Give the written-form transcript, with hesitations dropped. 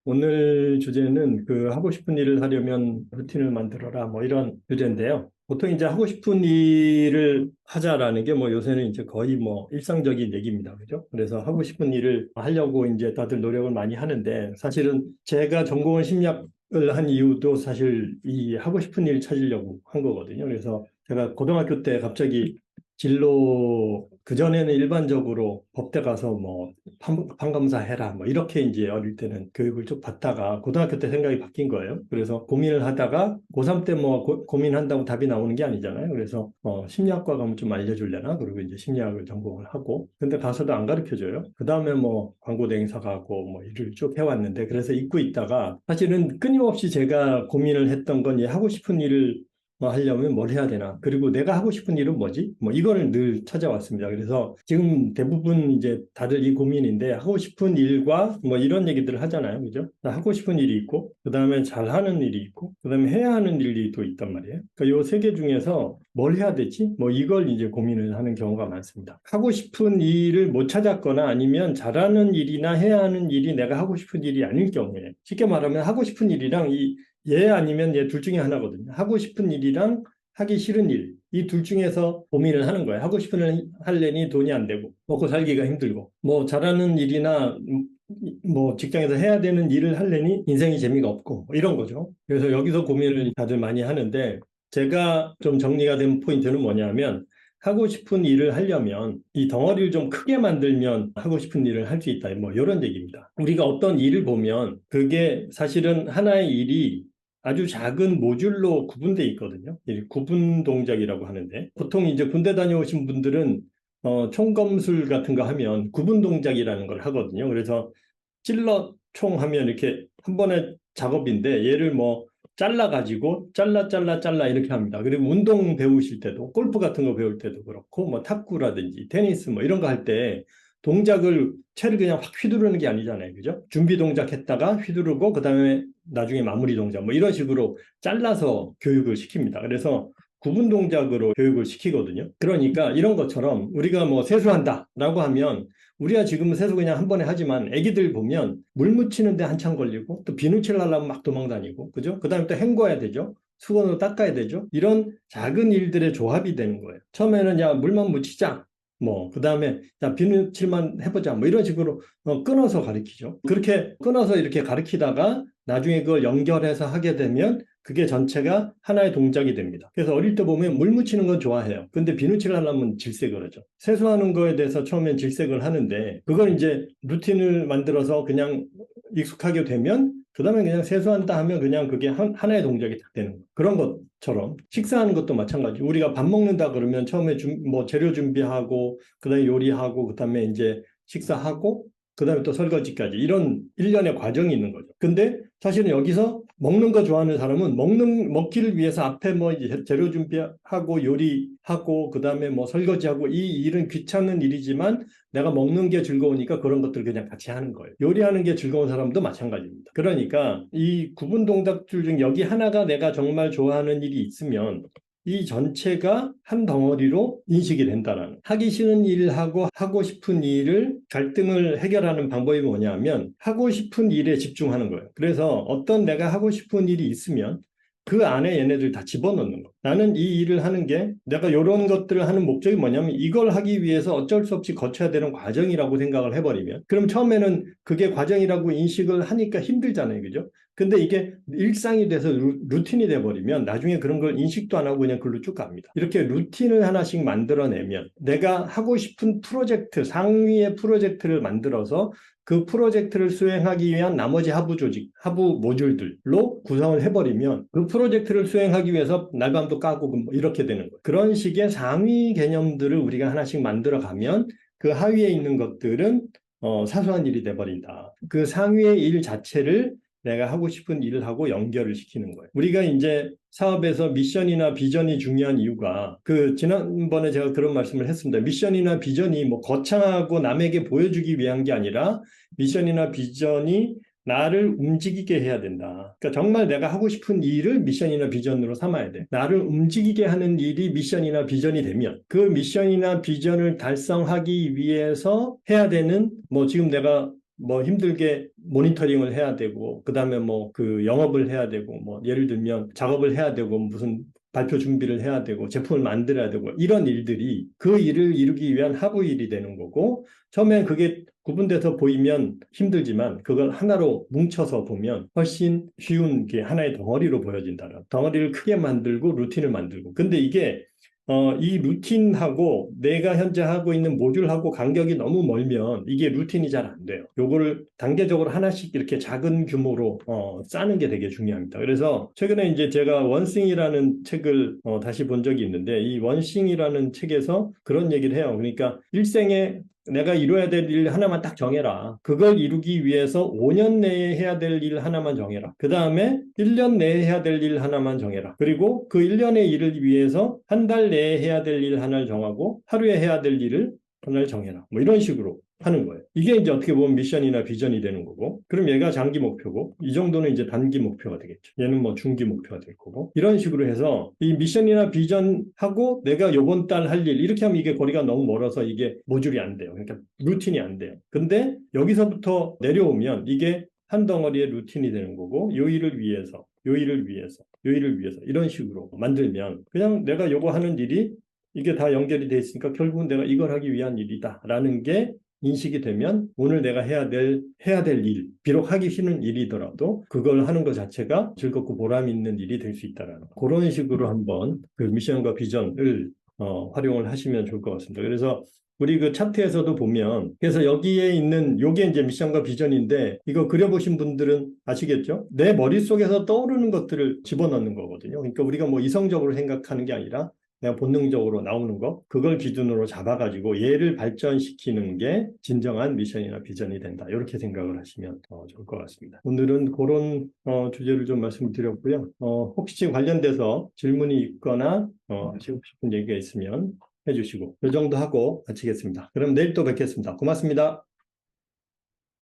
오늘 주제는 그 하고 싶은 일을 하려면 루틴을 만들어라 뭐 이런 주제인데요. 보통 이제 하고 싶은 일을 하자라는 게 뭐 요새는 이제 거의 뭐 일상적인 얘기입니다. 그죠? 그래서 하고 싶은 일을 하려고 이제 다들 노력을 많이 하는데 사실은 제가 전공을 심리학을 한 이유도 사실 이 하고 싶은 일 찾으려고 한 거거든요. 그래서 제가 고등학교 때 갑자기 진로 그전에는 일반적으로 법대 가서 뭐 판검사 해라 뭐 이렇게 이제 어릴 때는 교육을 쭉 받다가 고등학교 때 생각이 바뀐 거예요. 그래서 고민을 하다가 고3 때 뭐 고민한다고 답이 나오는 게 아니잖아요. 그래서 심리학과 가면 좀 알려줄래나 그리고 이제 심리학을 전공을 하고 근데 가서도 안 가르쳐 줘요. 그 다음에 뭐 광고 대행사 가고 뭐 일을 쭉 해왔는데 그래서 잊고 있다가 사실은 끊임없이 제가 고민을 했던 건 하고 싶은 일을 뭐 하려면 뭘 해야 되나? 그리고 내가 하고 싶은 일은 뭐지? 뭐 이거를 늘 찾아왔습니다. 그래서 지금 대부분 이제 다들 이 고민인데 하고 싶은 일과 뭐 이런 얘기들을 하잖아요. 그죠? 하고 싶은 일이 있고, 그 다음에 잘하는 일이 있고, 그 다음에 해야 하는 일이 또 있단 말이에요. 그러니까 요 세 개 중에서 뭘 해야 되지? 뭐 이걸 이제 고민을 하는 경우가 많습니다. 하고 싶은 일을 못 찾았거나 아니면 잘하는 일이나 해야 하는 일이 내가 하고 싶은 일이 아닐 경우에 쉽게 말하면 하고 싶은 일이랑 얘 아니면 얘 둘 중에 하나거든요. 하고 싶은 일이랑 하기 싫은 일. 이 둘 중에서 고민을 하는 거예요. 하고 싶은 일 하려니 돈이 안 되고, 먹고 살기가 힘들고, 뭐 잘하는 일이나 뭐 직장에서 해야 되는 일을 하려니 인생이 재미가 없고, 뭐 이런 거죠. 그래서 여기서 고민을 다들 많이 하는데, 제가 좀 정리가 된 포인트는 뭐냐면, 하고 싶은 일을 하려면 이 덩어리를 좀 크게 만들면 하고 싶은 일을 할 수 있다. 뭐 이런 얘기입니다. 우리가 어떤 일을 보면 그게 사실은 하나의 일이 아주 작은 모듈로 구분돼 있거든요. 이 구분 동작이라고 하는데 보통 이제 군대 다녀오신 분들은 총검술 같은 거 하면 구분 동작이라는 걸 하거든요. 그래서 찔러 총 하면 이렇게 한 번의 작업인데 얘를 뭐 잘라가지고 잘라 이렇게 합니다. 그리고 운동 배우실 때도 골프 같은 거 배울 때도 그렇고 뭐 탁구라든지 테니스 뭐 이런 거 할 때 동작을 채를 그냥 확 휘두르는 게 아니잖아요. 그죠? 준비 동작 했다가 휘두르고 그다음에 나중에 마무리 동작 뭐 이런 식으로 잘라서 교육을 시킵니다. 그래서 구분 동작으로 교육을 시키거든요. 그러니까 이런 것처럼 우리가 뭐 세수한다라고 하면 우리가 지금은 세수 그냥 한 번에 하지만 애기들 보면 물 묻히는데 한참 걸리고 또 비누칠 하려면 막 도망다니고 그죠? 그다음에 또 헹궈야 되죠. 수건으로 닦아야 되죠. 이런 작은 일들의 조합이 되는 거예요. 처음에는 야 물만 묻히자. 뭐 그다음에 자 비누칠만 해보자. 뭐 이런 식으로 끊어서 가르치죠. 그렇게 끊어서 이렇게 가르치다가 나중에 그걸 연결해서 하게 되면 그게 전체가 하나의 동작이 됩니다. 그래서 어릴 때 보면 물 묻히는 건 좋아해요. 근데 비누칠 하려면 질색을 하죠. 세수하는 거에 대해서 처음엔 질색을 하는데 그걸 이제 루틴을 만들어서 그냥 익숙하게 되면 그다음에 그냥 세수한다 하면 그냥 그게 하나의 동작이 딱 되는 거예요. 그런 것처럼 식사하는 것도 마찬가지. 우리가 밥 먹는다 그러면 처음에 뭐 재료 준비하고 그다음에 요리하고 그다음에 이제 식사하고 그다음에 또 설거지까지 이런 일련의 과정이 있는 거죠. 근데 사실은 여기서 먹는 거 좋아하는 사람은 먹기를 위해서 앞에 뭐 재료 준비하고 요리하고 그다음에 뭐 설거지하고 이 일은 귀찮은 일이지만 내가 먹는 게 즐거우니까 그런 것들 그냥 같이 하는 거예요. 요리하는 게 즐거운 사람도 마찬가지입니다. 그러니까 이 구분 동작들 중 여기 하나가 내가 정말 좋아하는 일이 있으면 이 전체가 한 덩어리로 인식이 된다는 하기 싫은 일하고 하고 싶은 일을 갈등을 해결하는 방법이 뭐냐면 하고 싶은 일에 집중하는 거예요. 그래서 어떤 내가 하고 싶은 일이 있으면 그 안에 얘네들 다 집어넣는 거. 나는 이 일을 하는 게 내가 이런 것들을 하는 목적이 뭐냐면 이걸 하기 위해서 어쩔 수 없이 거쳐야 되는 과정이라고 생각을 해버리면 그럼 처음에는 그게 과정이라고 인식을 하니까 힘들잖아요. 그죠? 근데 이게 일상이 돼서 루틴이 돼버리면 나중에 그런 걸 인식도 안 하고 그냥 글로 쭉 갑니다. 이렇게 루틴을 하나씩 만들어내면 내가 하고 싶은 프로젝트, 상위의 프로젝트를 만들어서 그 프로젝트를 수행하기 위한 나머지 하부 조직, 하부 모듈들로 구성을 해버리면 그 프로젝트를 수행하기 위해서 날밤도 까고 뭐 이렇게 되는 거예요. 그런 식의 상위 개념들을 우리가 하나씩 만들어 가면 그 하위에 있는 것들은 사소한 일이 돼버린다. 그 상위의 일 자체를 내가 하고 싶은 일을 하고 연결을 시키는 거예요. 우리가 이제 사업에서 미션이나 비전이 중요한 이유가 그 지난번에 제가 그런 말씀을 했습니다. 미션이나 비전이 뭐 거창하고 남에게 보여주기 위한 게 아니라 미션이나 비전이 나를 움직이게 해야 된다. 그러니까 정말 내가 하고 싶은 일을 미션이나 비전으로 삼아야 돼. 나를 움직이게 하는 일이 미션이나 비전이 되면 그 미션이나 비전을 달성하기 위해서 해야 되는 뭐 지금 내가 뭐 힘들게 모니터링을 해야 되고, 그 다음에 뭐 그 영업을 해야 되고, 뭐 예를 들면 작업을 해야 되고, 무슨 발표 준비를 해야 되고, 제품을 만들어야 되고, 이런 일들이 그 일을 이루기 위한 하부 일이 되는 거고, 처음엔 그게 구분돼서 보이면 힘들지만 그걸 하나로 뭉쳐서 보면 훨씬 쉬운 게 하나의 덩어리로 보여진다. 덩어리를 크게 만들고 루틴을 만들고. 근데 이게 이 루틴하고 내가 현재 하고 있는 모듈하고 간격이 너무 멀면 이게 루틴이 잘 안 돼요. 요거를 단계적으로 하나씩 이렇게 작은 규모로 짜는 게 되게 중요합니다. 그래서 최근에 이제 제가 원싱이라는 책을 다시 본 적이 있는데 이 원싱이라는 책에서 그런 얘기를 해요. 그러니까 일생에 내가 이뤄야 될 일 하나만 딱 정해라. 그걸 이루기 위해서 5년 내에 해야 될 일 하나만 정해라. 그 다음에 1년 내에 해야 될 일 하나만 정해라. 그리고 그 1년의 일을 위해서 한 달 내에 해야 될 일 하나를 정하고 하루에 해야 될 일을 하나를 정해라. 뭐 이런 식으로 하는 거예요. 이게 이제 어떻게 보면 미션이나 비전이 되는 거고, 그럼 얘가 장기 목표고, 이 정도는 이제 단기 목표가 되겠죠. 얘는 뭐 중기 목표가 될 거고, 이런 식으로 해서 이 미션이나 비전하고 내가 요번 달 할 일, 이렇게 하면 이게 거리가 너무 멀어서 이게 모듈이 안 돼요. 그러니까 루틴이 안 돼요. 근데 여기서부터 내려오면 이게 한 덩어리의 루틴이 되는 거고, 요 일을 위해서, 요 일을 위해서, 요 일을 위해서, 이런 식으로 만들면 그냥 내가 요거 하는 일이 이게 다 연결이 돼 있으니까 결국은 내가 이걸 하기 위한 일이다라는 게 인식이 되면 오늘 내가 해야 될 일, 비록 하기 싫은 일이더라도 그걸 하는 것 자체가 즐겁고 보람 있는 일이 될 수 있다라는 거. 그런 식으로 한번 그 미션과 비전을 활용을 하시면 좋을 것 같습니다. 그래서 우리 그 차트에서도 보면 그래서 여기에 있는 요게 이제 미션과 비전인데 이거 그려보신 분들은 아시겠죠? 내 머릿속에서 떠오르는 것들을 집어넣는 거거든요. 그러니까 우리가 뭐 이성적으로 생각하는 게 아니라 그냥 본능적으로 나오는 거, 그걸 기준으로 잡아가지고 얘를 발전시키는 게 진정한 미션이나 비전이 된다. 이렇게 생각을 하시면 좋을 것 같습니다. 오늘은 그런 주제를 좀 말씀드렸고요. 혹시 관련돼서 질문이 있거나 하시고 싶은 얘기가 있으면 해주시고 이 정도 하고 마치겠습니다. 그럼 내일 또 뵙겠습니다. 고맙습니다.